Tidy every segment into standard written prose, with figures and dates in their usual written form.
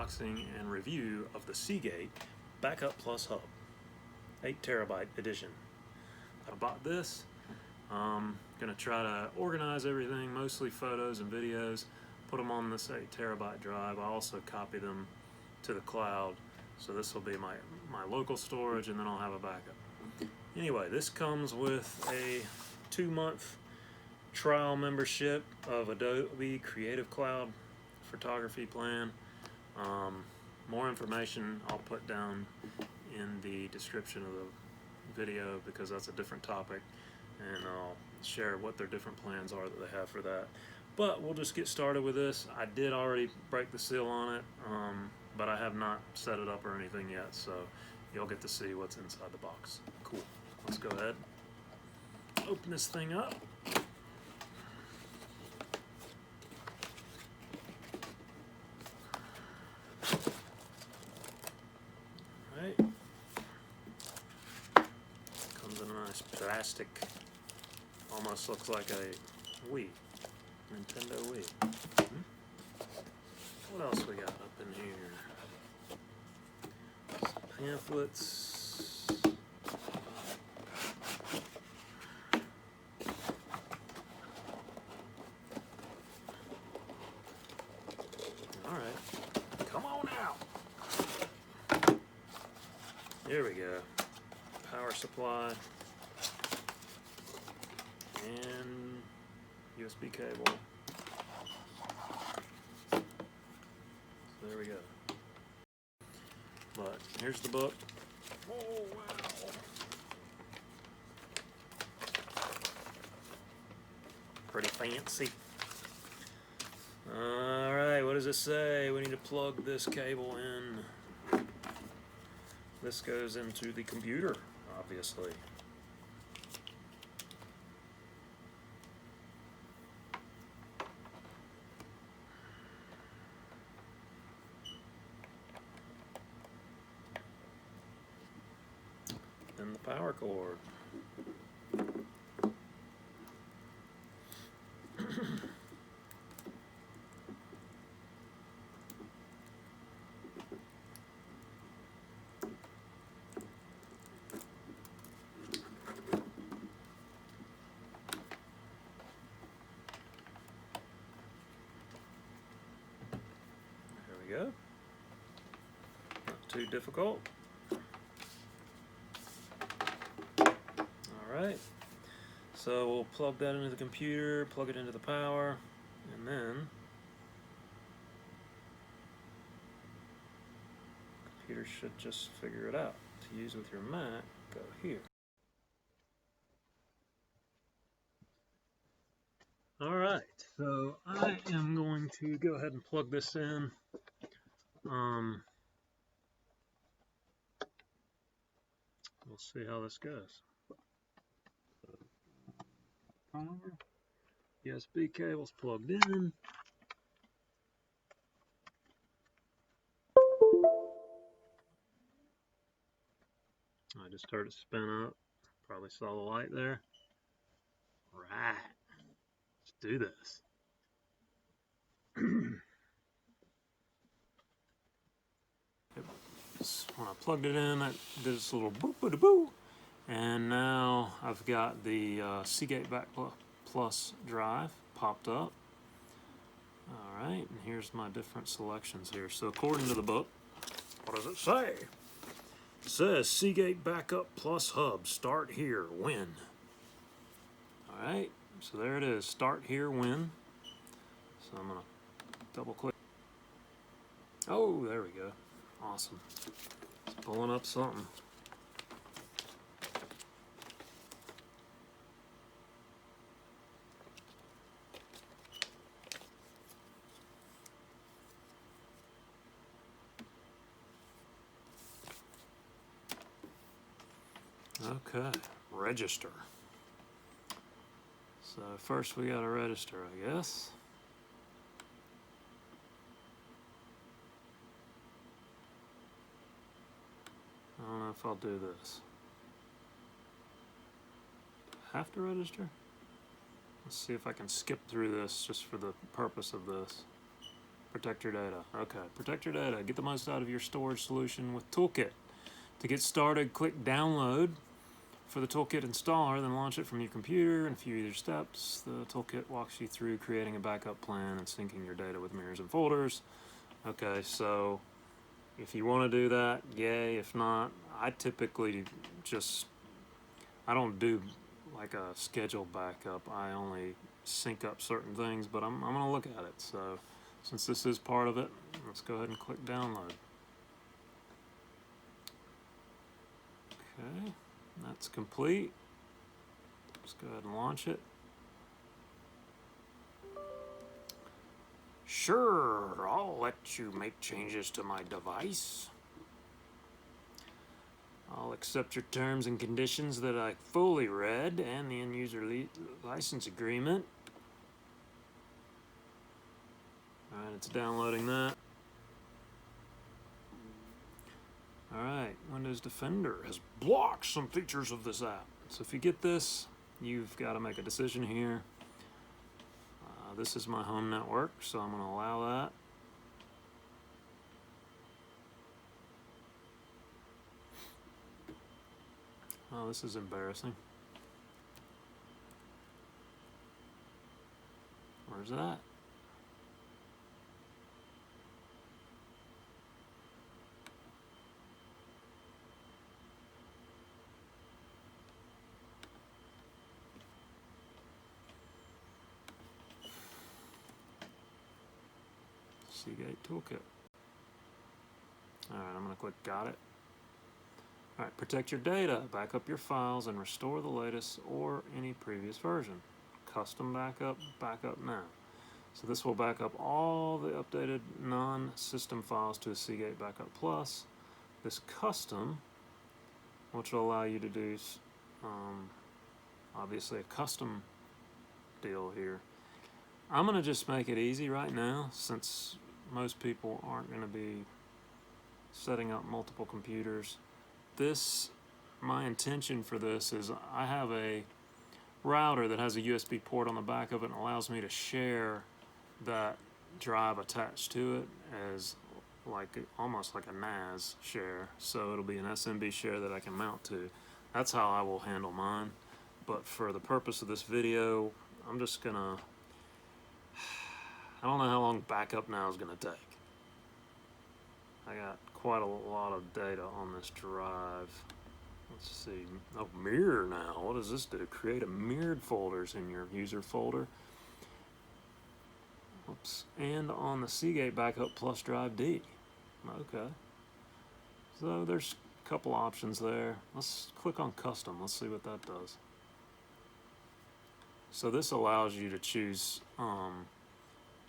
unboxing and review of the Seagate Backup Plus Hub 8 terabyte edition. I bought this. Gonna try to organize everything, mostly photos and videos, put them on this 8 terabyte drive. I also copy them to the cloud, so this will be my local storage, and then I'll have a backup. Anyway, this comes with a 2-month trial membership of Adobe Creative Cloud photography plan. More information I'll put down in the description of the video, because that's a different topic, and I'll share what their different plans are that they have for that. But we'll just get started with this. I did already break the seal on it, but I have not set it up or anything yet, so you'll get to see what's inside the box. Cool. Let's go ahead, open this thing up. Alright. Comes in a nice plastic, almost looks like a Wii, Nintendo Wii. What else we got up in here? Some pamphlets. Alright, come on out. There we go. Power supply and USB cable. So there we go. But here's the book. Oh wow. Pretty fancy. Alright, what does it say? We need to plug this cable in. This goes into the computer, obviously. Then the power cord. There we go. Not too difficult. Alright, so we'll plug that into the computer, plug it into the power, and then the computer should just figure it out. To use with your Mac, go here. Alright, so I am going to go ahead and plug this in. We'll see how this goes. USB cable's plugged in. I just heard it spin up. Probably saw the light there. Right. Let's do this. When I plugged it in, I did this little boop-a-da-boo. And now I've got the Seagate Back Plus drive popped up. Alright, and here's my different selections here. So according to the book, what does it say? It says Seagate Backup Plus Hub, start here, win. Alright, so there it is, start here, win. So I'm going to double click. Oh, there we go. Awesome. It's pulling up something. Okay, register. So first we gotta register, I guess. I don't know if I'll do this. Do I have to register? Let's see if I can skip through this just for the purpose of this. Protect your data. Okay, protect your data. Get the most out of your storage solution with Toolkit. To get started, click Download for the Toolkit installer, then launch it from your computer in a few easier steps. The Toolkit walks you through creating a backup plan and syncing your data with mirrors and folders. Okay, so if you want to do that, yay. If not, I typically I don't do like a scheduled backup. I only sync up certain things, but I'm going to look at it. So since this is part of it, let's go ahead and click download. Okay, that's complete. Let's go ahead and launch it. Sure, I'll let you make changes to my device. I'll accept your terms and conditions that I fully read and the end user license agreement. Alright, it's downloading that. Alright, Windows Defender has blocked some features of this app. So if you get this, you've got to make a decision here. This is my home network, so I'm going to allow that. Oh, this is embarrassing. Where's that? Seagate Toolkit. Alright, I'm going to click Got it. Alright, protect your data, back up your files, and restore the latest or any previous version. Custom backup, backup now. So this will back up all the updated non-system files to a Seagate Backup Plus. This custom, which will allow you to do obviously a custom deal here. I'm going to just make it easy right now, since most people aren't going to be setting up multiple computers. My intention for this is I have a router that has a USB port on the back of it and allows me to share that drive attached to it as almost like a NAS share. So it'll be an SMB share that I can mount to. That's how I will handle mine. But for the purpose of this video, I'm just gonna, I don't know how long backup now is gonna take. I got quite a lot of data on this drive. Let's see. Oh, mirror now. What does this do? Create a mirrored folders in your user folder. Oops. And on the Seagate Backup Plus Drive D. Okay. So there's a couple options there. Let's click on Custom. Let's see what that does. So this allows you to choose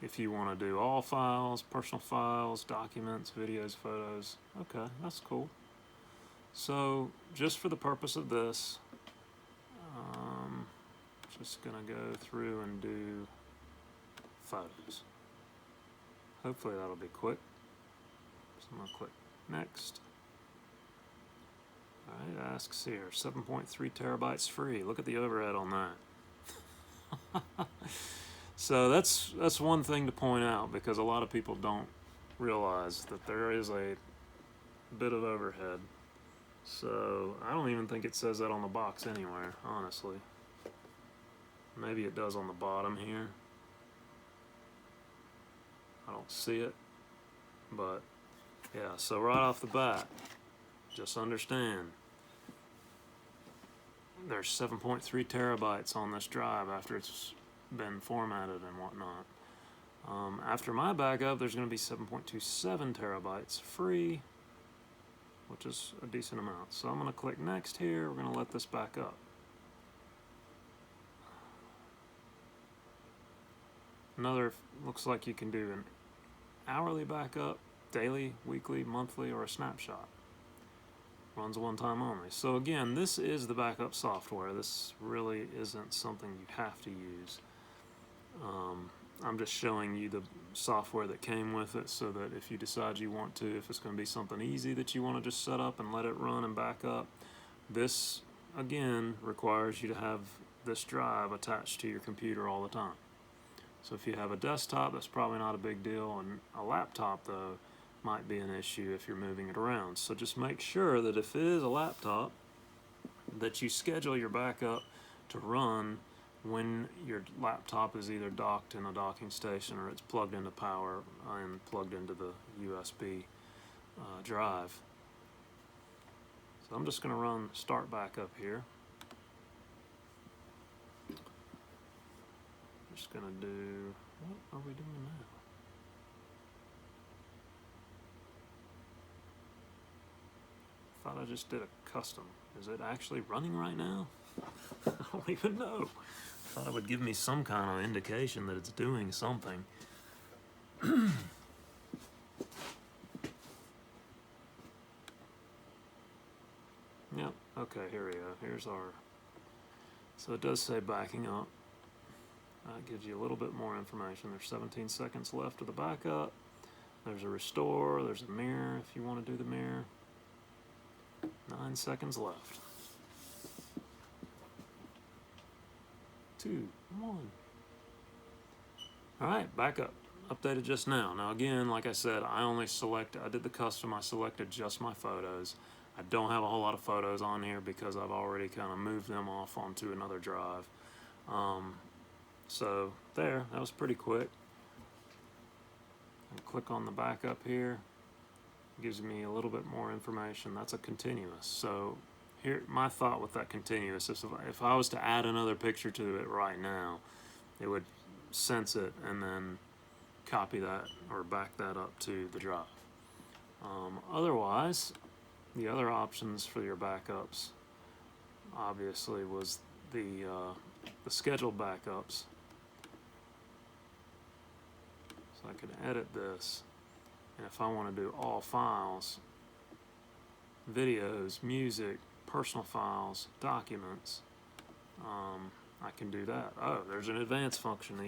if you want to do all files, personal files, documents, videos, photos. Okay, that's cool. So just for the purpose of this, just gonna go through and do photos. Hopefully that'll be quick. So I'm gonna click next. All right, asks here, 7.3 terabytes free. Look at the overhead on that. So that's one thing to point out, because a lot of people don't realize that there is a bit of overhead. So I don't even think it says that on the box anywhere, honestly. Maybe it does on the bottom here. I don't see it, but yeah, so right off the bat, just understand there's 7.3 terabytes on this drive after it's been formatted and whatnot. After my backup, there's going to be 7.27 terabytes free, which is a decent amount. So I'm going to click next here. We're going to let this back up. Looks like you can do an hourly backup, daily, weekly, monthly, or a snapshot. Runs one time only. So again, this is the backup software. This really isn't something you have to use. I'm just showing you the software that came with it, so that if you decide you want to, if it's going to be something easy that you want to just set up and let it run and back up, this again requires you to have this drive attached to your computer all the time. So if you have a desktop, that's probably not a big deal, and a laptop, though, might be an issue if you're moving it around. So just make sure that if it is a laptop, that you schedule your backup to run when your laptop is either docked in a docking station or it's plugged into power and plugged into the USB drive. So I'm just going to run start backup here. Just going to do, what are we doing now? I thought I just did a custom. Is it actually running right now? I don't even know. I thought it would give me some kind of indication that it's doing something. Yep, okay, here we go. Here's our, so it does say backing up. That gives you a little bit more information. There's 17 seconds left of the backup. There's a restore, there's a mirror if you want to do the mirror. 9 seconds left. 2, 1. Alright, backup. Updated just now. Now again, like I said, I did the custom, I selected just my photos. I don't have a whole lot of photos on here because I've already kind of moved them off onto another drive. So there, that was pretty quick. And click on the backup here. It gives me a little bit more information. That's a continuous. So here, my thought with that continuous is if I was to add another picture to it right now, it would sense it and then copy that or back that up to the drive. Otherwise, the other options for your backups obviously was the scheduled backups. So I could edit this, and if I want to do all files, videos, music, personal files, documents, I can do that. Oh, there's an advanced function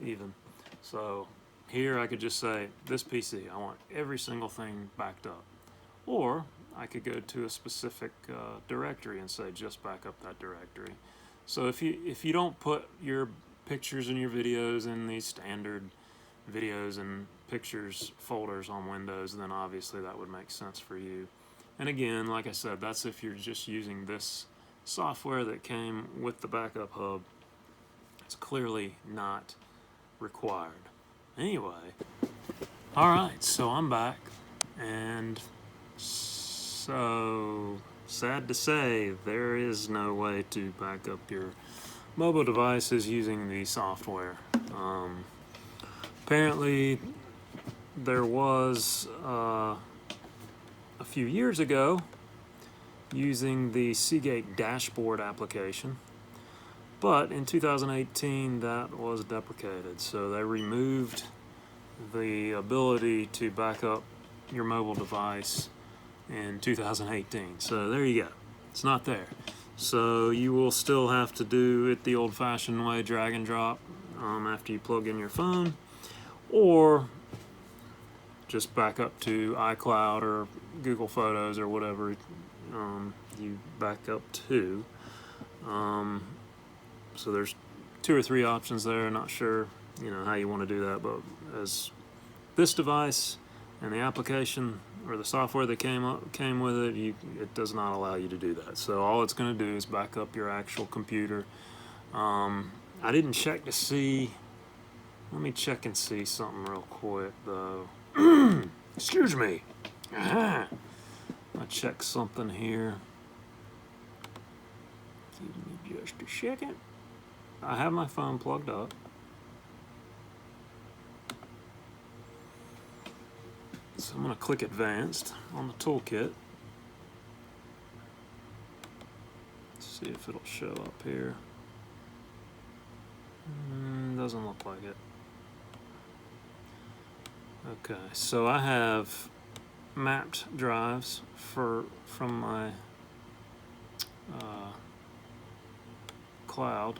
even. So here I could just say, this PC, I want every single thing backed up. Or I could go to a specific directory and say, just back up that directory. So if you don't put your pictures and your videos in these standard videos and pictures folders on Windows, then obviously that would make sense for you. And again, like I said, that's if you're just using this software that came with the backup hub. It's clearly not required. Anyway, alright, so I'm back, and so sad to say, there is no way to back up your mobile devices using the software. Apparently, there was a few years ago using the Seagate dashboard application, but in 2018 that was deprecated, so they removed the ability to back up your mobile device in 2018. So there you go, it's not there. So you will still have to do it the old-fashioned way, drag and drop after you plug in your phone, or just back up to iCloud or Google Photos or whatever you back up to. So there's 2 or 3 options there. Not sure how you want to do that, but as this device and the application or the software that came with it, it does not allow you to do that. So all it's going to do is back up your actual computer. I didn't check to see. Let me check and see something real quick, though. Excuse me. I'll check something here. Give me just a second. I have my phone plugged up. So I'm going to click Advanced on the toolkit. See if it'll show up here. Doesn't look like it. Okay, so I have mapped drives from my cloud,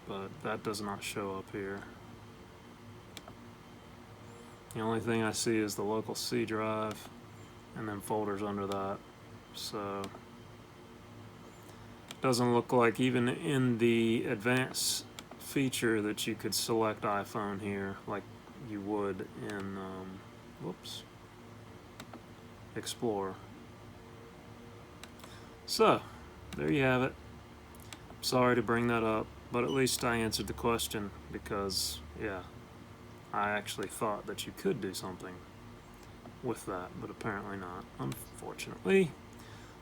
but that does not show up here. The only thing I see is the local C drive and then folders under that. So Doesn't look like even in the advanced feature that you could select iPhone here like you would in whoops, Explorer. So there you have it. Sorry to bring that up, but at least I answered the question, because yeah, I actually thought that you could do something with that, but apparently not, unfortunately.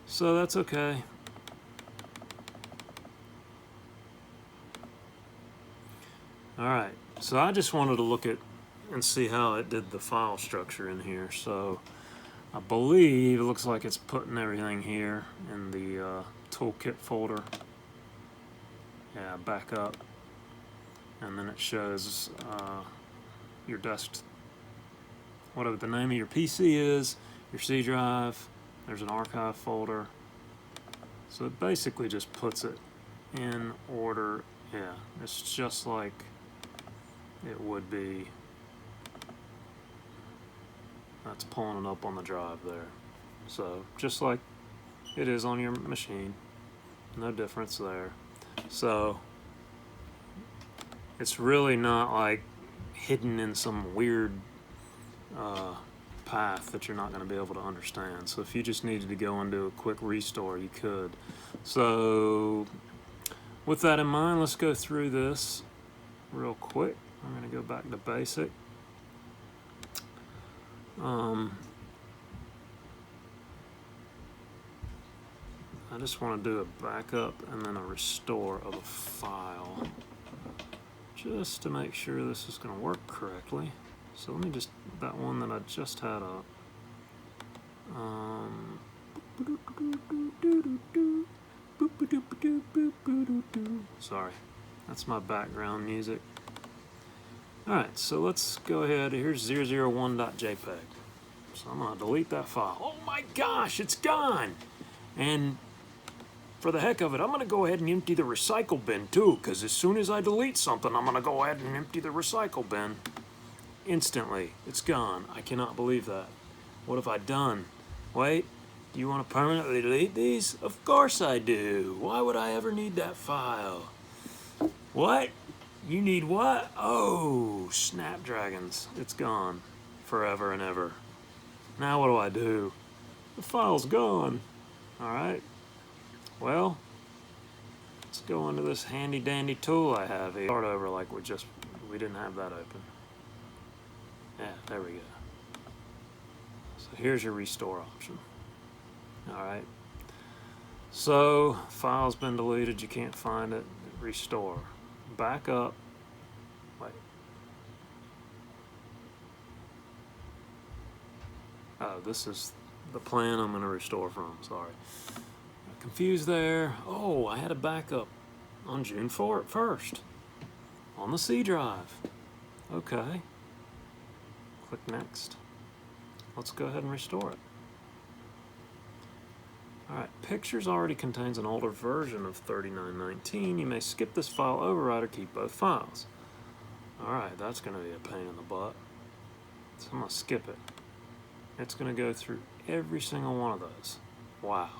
So that's okay. Alright, so I just wanted to look at and see how it did the file structure in here. So I believe it looks like it's putting everything here in the toolkit folder. Yeah, back up. And then it shows your desk, whatever the name of your PC is, your C drive, there's an archive folder. So it basically just puts it in order. Yeah, it's just like it would be. That's pulling it up on the drive there. So just like it is on your machine, no difference there. So it's really not like hidden in some weird path that you're not going to be able to understand. So if you just needed to go and do a quick restore, you could. So with that in mind, let's go through this real quick. I'm going to go back to basic. I just want to do a backup and then a restore of a file, just to make sure this is going to work correctly. So let me just, that one that I just had up. Sorry, that's my background music. Alright, so let's go ahead. Here's 001.jpg. So I'm going to delete that file. Oh my gosh, it's gone! And for the heck of it, I'm going to go ahead and empty the recycle bin too, because as soon as I delete something, I'm going to go ahead and empty the recycle bin. Instantly, it's gone. I cannot believe that. What have I done? Wait, do you want to permanently delete these? Of course I do. Why would I ever need that file? What? You need what? Oh, snapdragons. It's gone forever and ever. Now what do? The file's gone. Alright. Well, let's go into this handy dandy tool I have here. Start over like we didn't have that open. Yeah, there we go. So here's your restore option. Alright. So, file's been deleted, you can't find it. Restore. Back up. Wait. Oh, this is the plan I'm going to restore from. Sorry. Got confused there. Oh, I had a backup on June 1st on the C drive. Okay. Click next. Let's go ahead and restore it. Alright, Pictures already contains an older version of 3919. You may skip this file override or keep both files. Alright, that's going to be a pain in the butt. So I'm going to skip it. It's going to go through every single one of those. Wow.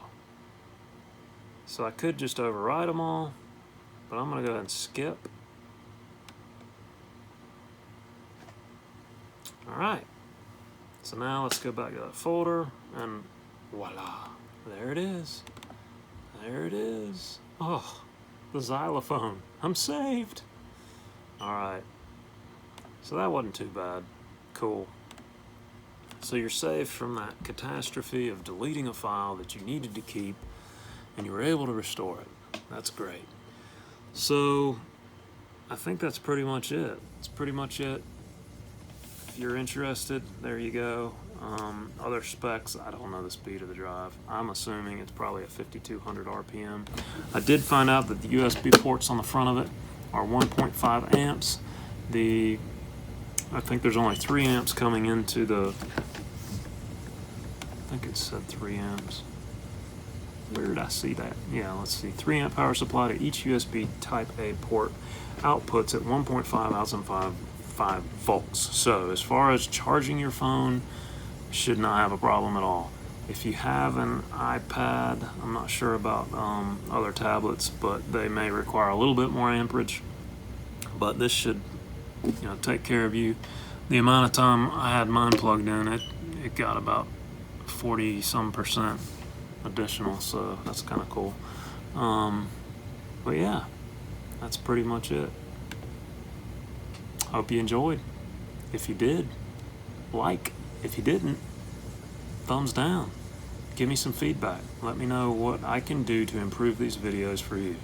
So I could just override them all, but I'm going to go ahead and skip. Alright. So now let's go back to that folder, and voila. There it is. There it is. Oh, the xylophone. I'm saved. Alright. So that wasn't too bad. Cool. So you're saved from that catastrophe of deleting a file that you needed to keep, and you were able to restore it. That's great. So I think that's pretty much it. That's pretty much it. If you're interested, there you go. Other specs, I don't know the speed of the drive. I'm assuming it's probably a 5200 RPM. I did find out that the USB ports on the front of it are 1.5 amps. I think there's only 3 amps coming into the, I think it said 3 amps. Where did I see that? Yeah, let's see. 3 amp power supply to each USB Type A port. Outputs at 1.5 outs and 5 volts. So as far as charging your phone, should not have a problem at all. If you have an iPad, I'm not sure about other tablets, but they may require a little bit more amperage. But this should, take care of you. The amount of time I had mine plugged in, it got about 40-some% additional, so that's kind of cool. But yeah, that's pretty much it. Hope you enjoyed. If you did, like. If you didn't, thumbs down. Give me some feedback. Let me know what I can do to improve these videos for you.